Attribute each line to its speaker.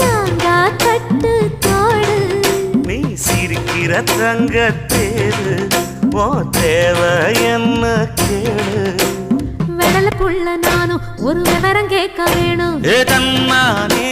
Speaker 1: மாங்கா கட்டு தோடு
Speaker 2: நீ சிரிக்கிற தங்கத்தேரு ஓ தேவை என்ன கேளு
Speaker 1: வெடல புள்ள நானும் ஒரு விவரம் கேட்க வேணும்
Speaker 2: தன்னானே